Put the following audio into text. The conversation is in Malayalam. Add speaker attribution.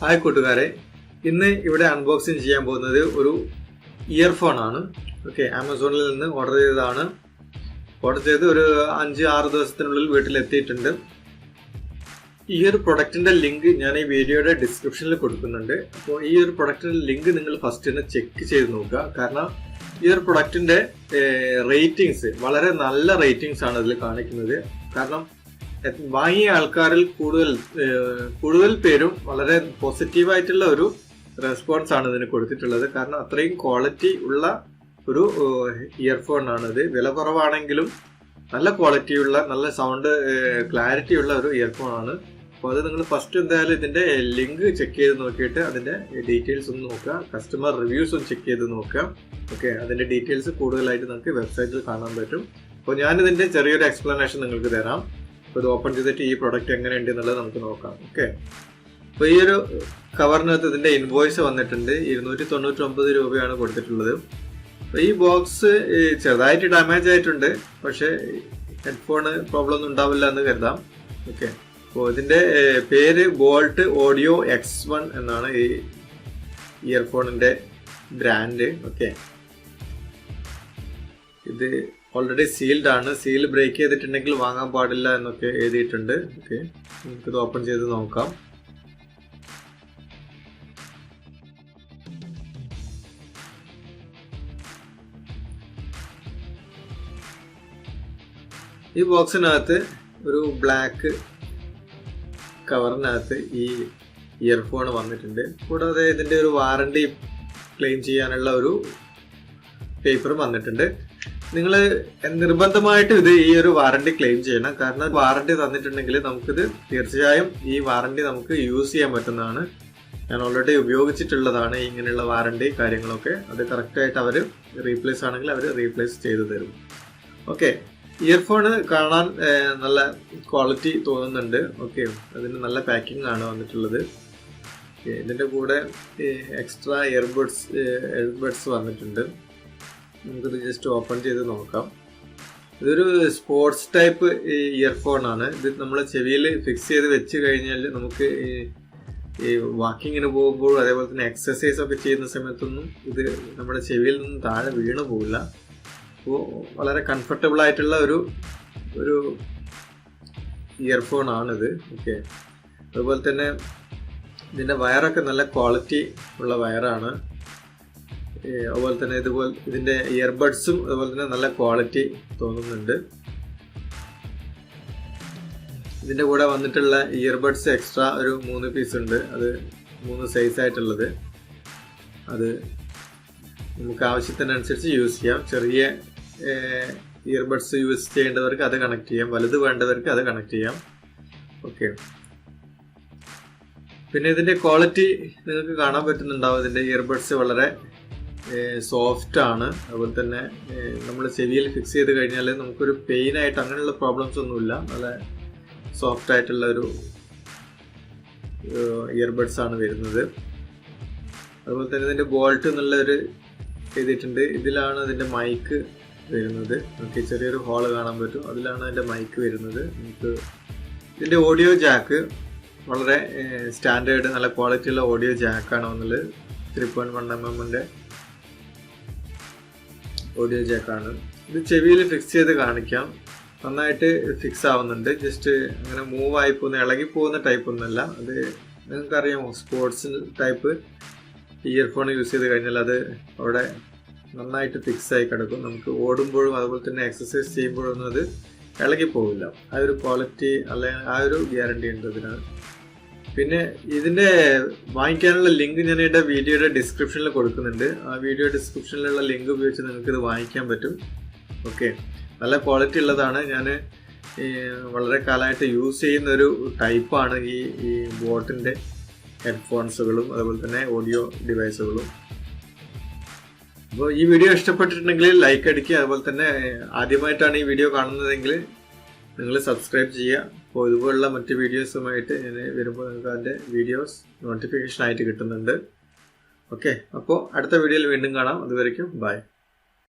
Speaker 1: ഹായ് കൂട്ടുകാരെ, ഇന്ന് ഇവിടെ അൺബോക്സിങ് ചെയ്യാൻ പോകുന്നത് ഒരു ഇയർഫോൺ ആണ്. ഓക്കെ, ആമസോണിൽ നിന്ന് ഓർഡർ ചെയ്തതാണ്. ഓർഡർ ചെയ്ത് ഒരു 5-6 ദിവസത്തിനുള്ളിൽ വീട്ടിലെത്തിയിട്ടുണ്ട്. ഈ ഒരു പ്രൊഡക്റ്റിന്റെ ലിങ്ക് ഞാൻ ഈ വീഡിയോയുടെ ഡിസ്ക്രിപ്ഷനിൽ കൊടുക്കുന്നുണ്ട്. അപ്പോൾ ഈ ഒരു പ്രൊഡക്റ്റിന്റെ ലിങ്ക് നിങ്ങൾ ഫസ്റ്റ് തന്നെ ചെക്ക് ചെയ്ത് നോക്കുക. കാരണം ഈ ഒരു പ്രൊഡക്റ്റിന്റെ റേറ്റിംഗ്സ് വളരെ നല്ല റേറ്റിംഗ്സ് ആണ് ഇതിൽ കാണിക്കുന്നത്. കാരണം വാങ്ങിയ ആൾക്കാരിൽ കൂടുതൽ പേരും വളരെ പോസിറ്റീവായിട്ടുള്ള ഒരു റെസ്പോൺസ് ആണ് ഇതിന് കൊടുത്തിട്ടുള്ളത്. കാരണം അത്രയും ക്വാളിറ്റി ഉള്ള ഒരു ഇയർഫോൺ ആണ് ഇത്. വില കുറവാണെങ്കിലും നല്ല ക്വാളിറ്റിയുള്ള, നല്ല സൗണ്ട് ക്ലാരിറ്റി ഉള്ള ഒരു ഇയർഫോൺ ആണ്. അപ്പോൾ അത് നിങ്ങൾ ഫസ്റ്റ് എന്തായാലും ഇതിന്റെ ലിങ്ക് ചെക്ക് ചെയ്ത് നോക്കിയിട്ട് അതിന്റെ ഡീറ്റെയിൽസ് ഒന്ന് നോക്കുക. കസ്റ്റമർ റിവ്യൂസ് ഒന്ന് ചെക്ക് ചെയ്ത് നോക്കുക. ഓക്കെ, അതിന്റെ ഡീറ്റെയിൽസ് കൂടുതലായിട്ട് നമുക്ക് വെബ്സൈറ്റിൽ കാണാൻ പറ്റും. അപ്പോൾ ഞാനിതിന്റെ ചെറിയൊരു എക്സ്പ്ലനേഷൻ നിങ്ങൾക്ക് തരാം. അപ്പോൾ ഇത് ഓപ്പൺ ചെയ്തിട്ട് ഈ പ്രൊഡക്റ്റ് എങ്ങനെയുണ്ട് എന്നുള്ളത് നമുക്ക് നോക്കാം. ഓക്കെ, അപ്പോൾ ഈ ഒരു കവറിനകത്ത് ഇതിന്റെ ഇൻവോയ്സ് വന്നിട്ടുണ്ട്. 299 രൂപയാണ് കൊടുത്തിട്ടുള്ളത്. അപ്പോൾ ഈ ബോക്സ് ചെറുതായിട്ട് ഡാമേജ് ആയിട്ടുണ്ട്, പക്ഷേ ഹെഡ്ഫോൺ പ്രോബ്ലം ഒന്നും ഉണ്ടാവില്ല എന്ന് കരുതാം. ഓക്കെ, അപ്പോൾ ഇതിന്റെ പേര് ബോൾട്ട് ഓഡിയോ X1 എന്നാണ് ഈ ഇയർഫോണിന്റെ ബ്രാൻഡ്. ഓക്കെ, ഇത് ഓൾറെഡി സീൽഡ് ആണ്. സീൽ ബ്രേക്ക് ചെയ്തിട്ടുണ്ടെങ്കിൽ വാങ്ങാൻ പാടില്ല എന്നൊക്കെ എഴുതിയിട്ടുണ്ട്. ഓക്കെ, നമുക്കിത് ഓപ്പൺ ചെയ്ത് നോക്കാം. ഈ ബോക്സിനകത്ത് ഒരു ബ്ലാക്ക് കവറിനകത്ത് ഈ ഇയർഫോൺ വന്നിട്ടുണ്ട്. കൂടാതെ ഇതിന്റെ ഒരു വാറണ്ടി ക്ലെയിം ചെയ്യാനുള്ള ഒരു പേപ്പറും വന്നിട്ടുണ്ട്. നിങ്ങൾ നിർബന്ധമായിട്ടും ഇത് ഈ ഒരു വാറണ്ടി ക്ലെയിം ചെയ്യണം. കാരണം വാറണ്ടി തന്നിട്ടുണ്ടെങ്കിൽ നമുക്കിത് തീർച്ചയായും ഈ വാറണ്ടി നമുക്ക് യൂസ് ചെയ്യാൻ പറ്റുന്നതാണ്. ഞാൻ ഓൾറെഡി ഉപയോഗിച്ചിട്ടുള്ളതാണ് ഇങ്ങനെയുള്ള വാറണ്ടി കാര്യങ്ങളൊക്കെ. അത് കറക്റ്റായിട്ട് അവർ റീപ്ലേസ് ആണെങ്കിൽ അവർ റീപ്ലേസ് ചെയ്തു തരും. ഓക്കെ, ഇയർഫോൺ കാണാൻ നല്ല ക്വാളിറ്റി തോന്നുന്നുണ്ട്. ഓക്കെ, അതിന് നല്ല പാക്കിംഗ് ആണ് വന്നിട്ടുള്ളത്. ഇതിൻ്റെ കൂടെ എക്സ്ട്രാ എയർബഡ്സ് വന്നിട്ടുണ്ട്. നമുക്കിത് ജസ്റ്റ് ഓപ്പൺ ചെയ്ത് നോക്കാം. ഇതൊരു സ്പോർട്സ് ടൈപ്പ് ഇയർഫോൺ ആണ്. ഇത് നമ്മളെ ചെവിയിൽ ഫിക്സ് ചെയ്ത് വെച്ച് കഴിഞ്ഞാൽ നമുക്ക് ഈ വാക്കിങ്ങിന് പോകുമ്പോഴും അതേപോലെ തന്നെ എക്സസൈസ് ഒക്കെ ചെയ്യുന്ന സമയത്തൊന്നും ഇത് നമ്മുടെ ചെവിയിൽ നിന്നും താഴെ വീണു പോകില്ല. അപ്പോൾ വളരെ കംഫർട്ടബിൾ ആയിട്ടുള്ള ഒരു ഇയർഫോൺ ആണിത്. ഓക്കെ, അതുപോലെ തന്നെ ഇതിൻ്റെ വയറൊക്കെ നല്ല ക്വാളിറ്റി ഉള്ള വയറാണ്. അതുപോലെ തന്നെ ഇതിന്റെ ഇയർബഡ്സും അതുപോലെ തന്നെ നല്ല ക്വാളിറ്റി തോന്നുന്നുണ്ട്. ഇതിന്റെ കൂടെ വന്നിട്ടുള്ള ഇയർബഡ്സ് എക്സ്ട്രാ ഒരു 3 പീസ് ഉണ്ട്. അത് 3 സൈസ് ആയിട്ടുള്ളത്. അത് നമുക്ക് ആവശ്യത്തിനനുസരിച്ച് യൂസ് ചെയ്യാം. ചെറിയ ഇയർബഡ്സ് യൂസ് ചെയ്യേണ്ടവർക്ക് അത് കണക്ട് ചെയ്യാം, വലുത് വേണ്ടവർക്ക് അത് കണക്ട് ചെയ്യാം. ഓക്കെ, പിന്നെ ഇതിന്റെ ക്വാളിറ്റി നിങ്ങൾക്ക് കാണാൻ പറ്റുന്നുണ്ടാവും. ഇതിന്റെ ഇയർബഡ്സ് വളരെ സോഫ്റ്റ് ആണ്. അതുപോലെ തന്നെ നമ്മൾ ചെവിയിൽ ഫിക്സ് ചെയ്ത് കഴിഞ്ഞാൽ നമുക്കൊരു പെയിൻ ആയിട്ട് അങ്ങനെയുള്ള പ്രോബ്ലംസ് ഒന്നുമില്ല. നല്ല സോഫ്റ്റ് ആയിട്ടുള്ള ഒരു ഇയർബഡ്സ് ആണ് വരുന്നത്. അതുപോലെ തന്നെ ഇതിന്റെ ബോൾട്ട് എന്നുള്ളൊരു എഴുതിയിട്ടുണ്ട്. ഇതിലാണ് ഇതിന്റെ മൈക്ക് വരുന്നത്. നമുക്ക് ചെറിയൊരു ഹോള് കാണാൻ പറ്റും. അതിലാണ് അതിന്റെ മൈക്ക് വരുന്നത്. നമുക്ക് ഇതിന്റെ ഓഡിയോ ജാക്ക് വളരെ സ്റ്റാൻഡേർഡ് നല്ല ക്വാളിറ്റി ഉള്ള ഓഡിയോ ജാക്കാണ് വന്നത്. 3.1mm audio ജാക്കാണ്. ഇത് ചെവിയിൽ ഫിക്സ് ചെയ്ത് കാണിക്കാം. നന്നായിട്ട് ഫിക്സ് ആവുന്നുണ്ട്. ജസ്റ്റ് അങ്ങനെ മൂവ് ആയി പോകുന്ന, ഇളകി പോകുന്ന ടൈപ്പ് ഒന്നുമല്ല. അത് നിങ്ങൾക്കറിയാമോ, സ്പോർട്സ് ടൈപ്പ് ഇയർഫോൺ യൂസ് ചെയ്ത് കഴിഞ്ഞാൽ അത് അവിടെ നന്നായിട്ട് ഫിക്സ് ആയി കിടക്കും. നമുക്ക് ഓടുമ്പോഴും അതുപോലെ തന്നെ എക്സസൈസ് ചെയ്യുമ്പോഴൊന്നും അത് ഇളകി പോകില്ല. ആ ഒരു ക്വാളിറ്റി അല്ലെങ്കിൽ ആ ഒരു ഗ്യാരണ്ടി ഉണ്ട് ഇതിനാണ്. പിന്നെ ഇതിന്റെ വാങ്ങിക്കാനുള്ള ലിങ്ക് ഞാൻ ഇവിടെ വീഡിയോയുടെ ഡിസ്ക്രിപ്ഷനിൽ കൊടുക്കുന്നുണ്ട്. ആ വീഡിയോ ഡിസ്ക്രിപ്ഷനിലുള്ള ലിങ്ക് ഉപയോഗിച്ച് നിങ്ങൾക്ക് ഇത് വാങ്ങിക്കാൻ പറ്റും. ഓക്കെ, നല്ല ക്വാളിറ്റി ഉള്ളതാണ്. ഞാൻ വളരെ കാലമായിട്ട് യൂസ് ചെയ്യുന്ന ഒരു ടൈപ്പാണ് ഈ ബോട്ടിന്റെ ഹെഡ്ഫോൺസുകളും അതുപോലെ തന്നെ ഓഡിയോ ഡിവൈസുകളും. അപ്പോൾ ഈ വീഡിയോ ഇഷ്ടപ്പെട്ടിട്ടുണ്ടെങ്കിൽ ലൈക്ക് അടിക്കുക. അതുപോലെ തന്നെ ആദ്യമായിട്ടാണ് ഈ വീഡിയോ കാണുന്നതെങ്കിൽ നിങ്ങൾ സബ്സ്ക്രൈബ് ചെയ്യുക. അപ്പോൾ ഇതുപോലുള്ള മറ്റ് വീഡിയോസുമായിട്ട് ഞാൻ വരുമ്പോൾ നിങ്ങൾക്ക് അതിൻ്റെ വീഡിയോസ് നോട്ടിഫിക്കേഷൻ ആയിട്ട് കിട്ടുന്നുണ്ട്. ഓക്കെ, അപ്പോൾ അടുത്ത വീഡിയോയിൽ വീണ്ടും കാണാം. അതുവരയ്ക്കും ബൈ.